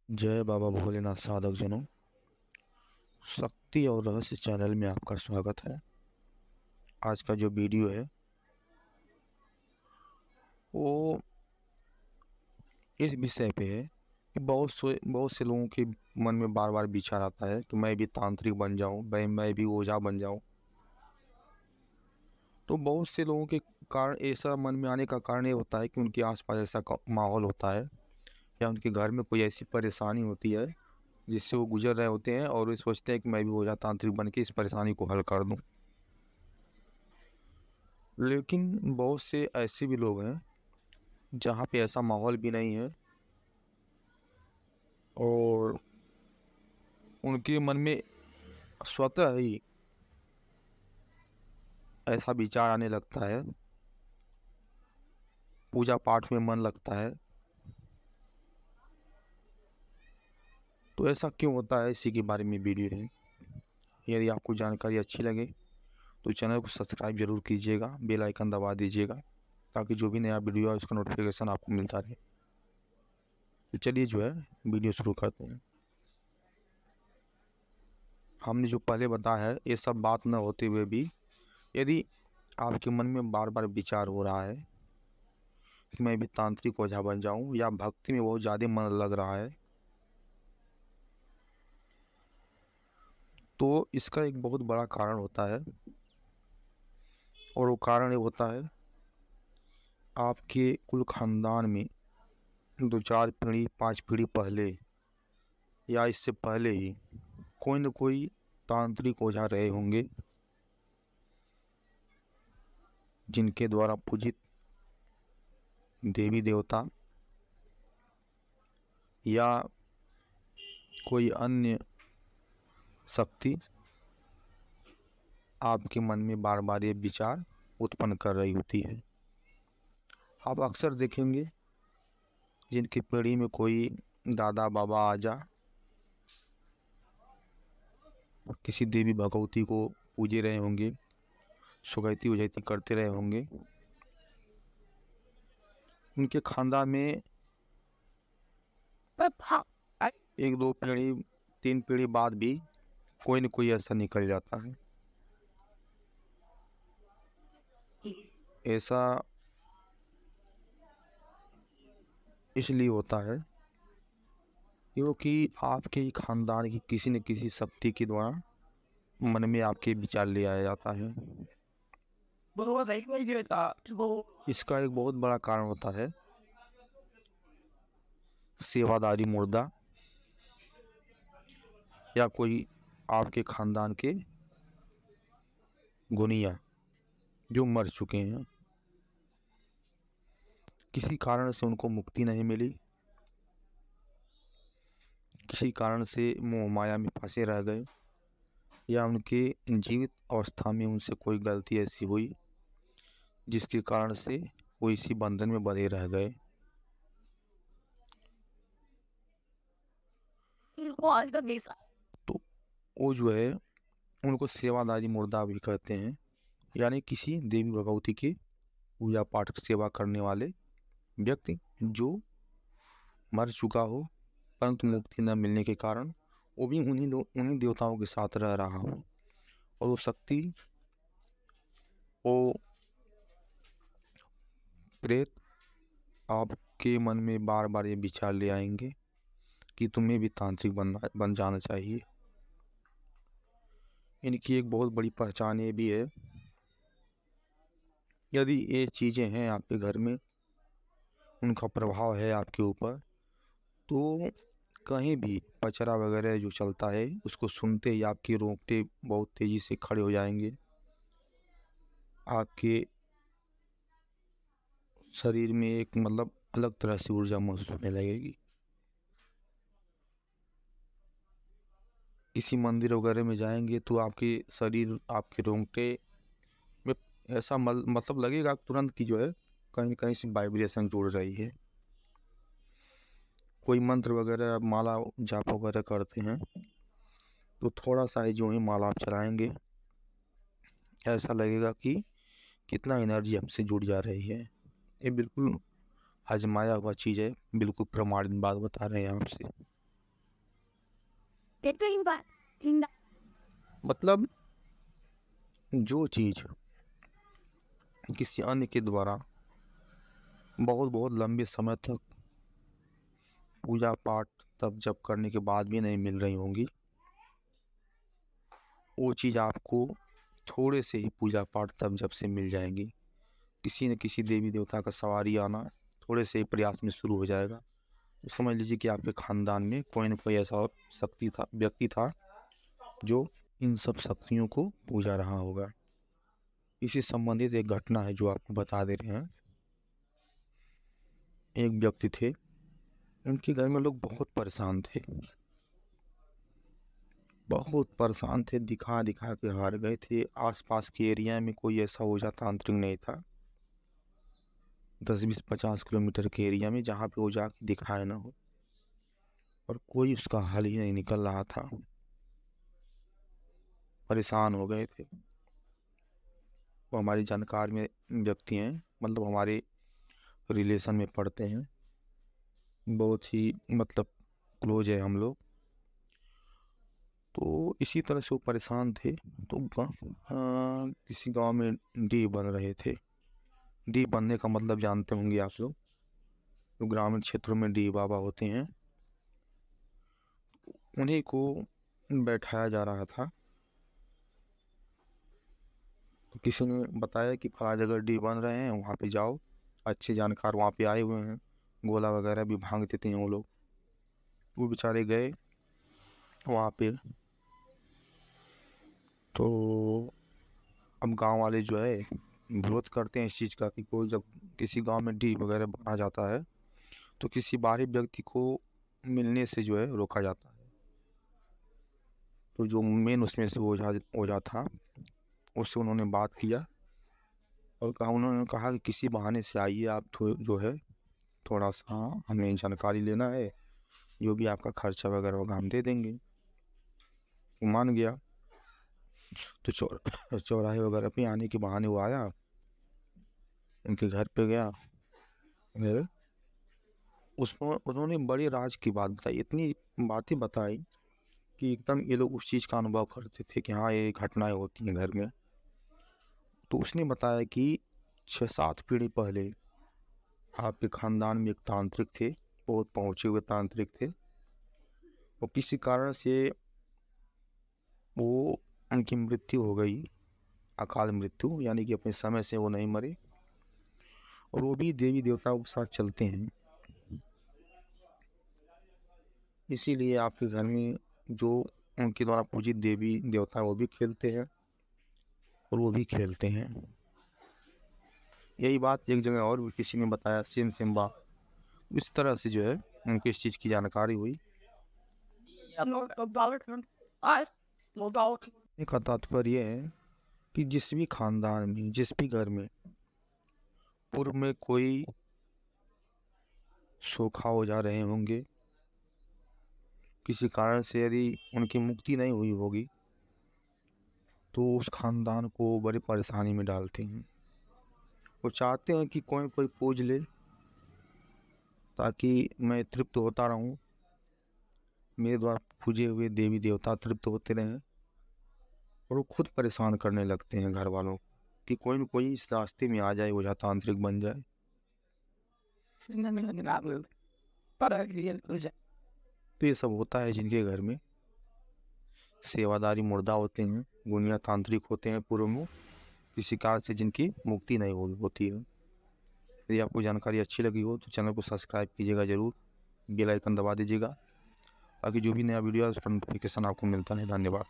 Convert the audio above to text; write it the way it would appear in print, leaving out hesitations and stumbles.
जय बाबा भोलेनाथ साधक जनों। शक्ति और रहस्य चैनल में आपका स्वागत है। आज का जो वीडियो है वो इस विषय पे है कि बहुत से लोगों के मन में बार बार विचार आता है कि मैं भी तांत्रिक बन जाऊं, मैं भी ओझा बन जाऊं। तो बहुत से लोगों के कारण ऐसा मन में आने का कारण ये होता है कि उनके आसपास ऐसा माहौल होता है या उनके घर में कोई ऐसी परेशानी होती है जिससे वो गुजर रहे होते हैं और वे सोचते हैं कि मैं भी ओझा तांत्रिक बन के इस परेशानी को हल कर दूं। लेकिन बहुत से ऐसे भी लोग हैं जहाँ पे ऐसा माहौल भी नहीं है और उनके मन में स्वतः ही ऐसा विचार आने लगता है, पूजा पाठ में मन लगता है। तो ऐसा क्यों होता है, इसी के बारे में वीडियो है। यदि आपको जानकारी अच्छी लगे तो चैनल को सब्सक्राइब जरूर कीजिएगा, बेल आइकन दबा दीजिएगा ताकि जो भी नया वीडियो है उसका नोटिफिकेशन आपको मिलता रहे। तो चलिए जो है वीडियो शुरू करते हैं। हमने जो पहले बताया है, ये सब बात न होते हुए भी यदि आपके मन में बार बार विचार हो रहा है कि मैं भी तांत्रिक ओझा बन जाऊं या भक्ति में बहुत ज़्यादा मन लग रहा है, तो इसका एक बहुत बड़ा कारण होता है। और वो कारण ये होता है, आपके कुल खानदान में 2 4 पीढ़ी 5 पीढ़ी पहले या इससे पहले ही कोई न कोई तांत्रिक ओझा रहे होंगे जिनके द्वारा पूजित देवी देवता या कोई अन्य शक्ति आपके मन में बार बार ये विचार उत्पन्न कर रही होती है। आप अक्सर देखेंगे जिनकी पीढ़ी में कोई दादा बाबा आजा किसी देवी भगवती को पूजे रहे होंगे, सुगैती उजैती करते रहे होंगे, उनके खानदान में 1 2 पीढ़ी 3 पीढ़ी बाद भी कोई न कोई ऐसा निकल जाता है। ऐसा इसलिए होता है क्योंकि आपके ही खानदान की किसी न किसी शक्ति के द्वारा मन में आपके विचार ले आया जाता है। इसका एक बहुत बड़ा कारण होता है सेवादारी मुर्दा या कोई आपके खानदान के गुनिया जो मर चुके हैं, किसी कारण से उनको मुक्ति नहीं मिली, किसी कारण से मोह माया में फंसे रह गए या उनके जीवित अवस्था में उनसे कोई गलती ऐसी हुई जिसके कारण से वो इसी बंधन में बंधे रह गए। तो वो जो है उनको सेवादारी मुर्दा भी कहते हैं, यानी किसी देवी भगवती की पूजा पाठ सेवा करने वाले व्यक्ति जो मर चुका हो परंतु मुक्ति न मिलने के कारण वो भी उन्हीं देवताओं के साथ रह रहा हो और वो शक्ति, वो प्रेत आपके मन में बार बार ये विचार ले आएंगे कि तुम्हें भी तांत्रिक बन जाना चाहिए। इनकी एक बहुत बड़ी पहचान ये भी है, यदि ये चीज़ें हैं आपके घर में, उनका प्रभाव है आपके ऊपर, तो कहीं भी पचरा वगैरह जो चलता है उसको सुनते ही आपके रोंगटे बहुत तेज़ी से खड़े हो जाएंगे, आपके शरीर में एक अलग तरह से ऊर्जा महसूस होने लगेगी। किसी मंदिर वगैरह में जाएंगे तो आपके शरीर, आपके रोंगटे में ऐसा लगेगा तुरंत कि जो है कहीं न कहीं से वाइब्रेशन जुड़ रही है। कोई मंत्र वगैरह माला जाप वगैरह करते हैं तो थोड़ा सा ही जो ही माला आप चलाएंगे ऐसा लगेगा कि कितना एनर्जी हमसे जुड़ जा रही है। ये बिल्कुल आजमाया हुआ चीज़ है, बिल्कुल प्रमाणित बात बता रहे हैं आपसे। मतलब जो चीज़ किसी अन्य के द्वारा बहुत बहुत लंबे समय तक पूजा पाठ तब जब करने के बाद भी नहीं मिल रही होंगी, वो चीज़ आपको थोड़े से ही पूजा पाठ तब जब से मिल जाएंगी। किसी न किसी देवी देवता का सवारी आना थोड़े से ही प्रयास में शुरू हो जाएगा। तो समझ लीजिए कि आपके खानदान में कोई न कोई ऐसा व्यक्ति था जो इन सब शक्तियों को पूजा रहा होगा। इसी संबंधित एक घटना है जो आपको बता दे रहे हैं। एक व्यक्ति थे, उनके घर में लोग बहुत परेशान थे, दिखा दिखा के हार गए थे। आसपास के एरिया में कोई ऐसा ओझा तांत्रिक नहीं था, 10-20-50 किलोमीटर के एरिया में, जहाँ पे ओझा दिखाया ना हो, और कोई उसका हल ही नहीं निकल रहा था। परेशान हो गए थे। वो हमारी जानकार में व्यक्ति हैं, मतलब हमारे रिलेशन में पढ़ते हैं, बहुत ही मतलब क्लोज है हम लोग। तो इसी तरह से वो परेशान थे। तो किसी गांव में डी बन रहे थे। डी बनने का मतलब जानते होंगे आप लोग, तो ग्रामीण क्षेत्रों में डी बाबा होते हैं, उन्हीं को बैठाया जा रहा था। तो किसी ने बताया कि फला जगह डी बन रहे हैं, वहाँ पे जाओ। अच्छे जानकार वहाँ पे आए हुए हैं, गोला वगैरह भी भांग देते हैं वो लोग। वो बेचारे गए वहाँ पे। तो अब गांव वाले जो है विरोध करते हैं इस चीज़ का कि कोई जब किसी गांव में डी वगैरह बना जाता है तो किसी बाहरी व्यक्ति को मिलने से जो है रोका जाता है। तो जो मेन उसमें से ओझा था, उससे उन्होंने बात किया और उन्होंने कहा कि किसी बहाने से आइए आप, जो है थोड़ा सा हमें जानकारी लेना है, जो भी आपका खर्चा वगैरह होगा हम दे देंगे। वो मान गया। तो चौराहे वगैरह पे आने के बहाने वो आया, उनके घर पे गया। उसमें उन्होंने बड़ी राज की बात बताई, इतनी बातें बताई कि एकदम ये लोग उस चीज़ का अनुभव करते थे कि हाँ ये घटनाएं होती हैं घर में। तो उसने बताया कि 6-7 पीढ़ी पहले आपके खानदान में एक तांत्रिक थे, बहुत पहुँचे हुए तांत्रिक थे, और किसी कारण से वो उनकी मृत्यु हो गई, अकाल मृत्यु, यानी कि अपने समय से वो नहीं मरे। और वो भी देवी देवताओं के साथ चलते हैं। इसीलिए आपके घर में जो उनके द्वारा पूजित देवी देवता वो भी खेलते हैं और वो भी खेलते हैं। यही बात एक जगह और भी किसी ने बताया, सेम सेम बात। इस तरह से जो है उनको इस चीज़ की जानकारी हुई। का तात्पर्य है कि जिस भी खानदान में, जिस भी घर में पूर्व में कोई सोखा हो जा रहे होंगे, किसी कारण से यदि उनकी मुक्ति नहीं हुई होगी, तो उस खानदान को बड़ी परेशानी में डालते हैं। वो चाहते हैं कि कोई कोई पूज ले ताकि मैं तृप्त होता रहूं, मेरे द्वारा पूजे हुए देवी देवता तृप्त होते रहें। और वो खुद परेशान करने लगते हैं घर वालों कि कोई न कोई इस रास्ते में आ जाए, ओझा तांत्रिक बन जाए। तो ये सब होता है जिनके घर में सेवादारी मुर्दा होते हैं, गुनिया तांत्रिक होते हैं पूर्व में, किसी कारण से जिनकी मुक्ति नहीं होती है। यदि आपको जानकारी अच्छी लगी हो तो चैनल को सब्सक्राइब कीजिएगा ज़रूर, बेल आइकन दबा दीजिएगा ताकि जो भी नया वीडियो है उसका नोटिफिकेशन आपको मिलता रहे। धन्यवाद।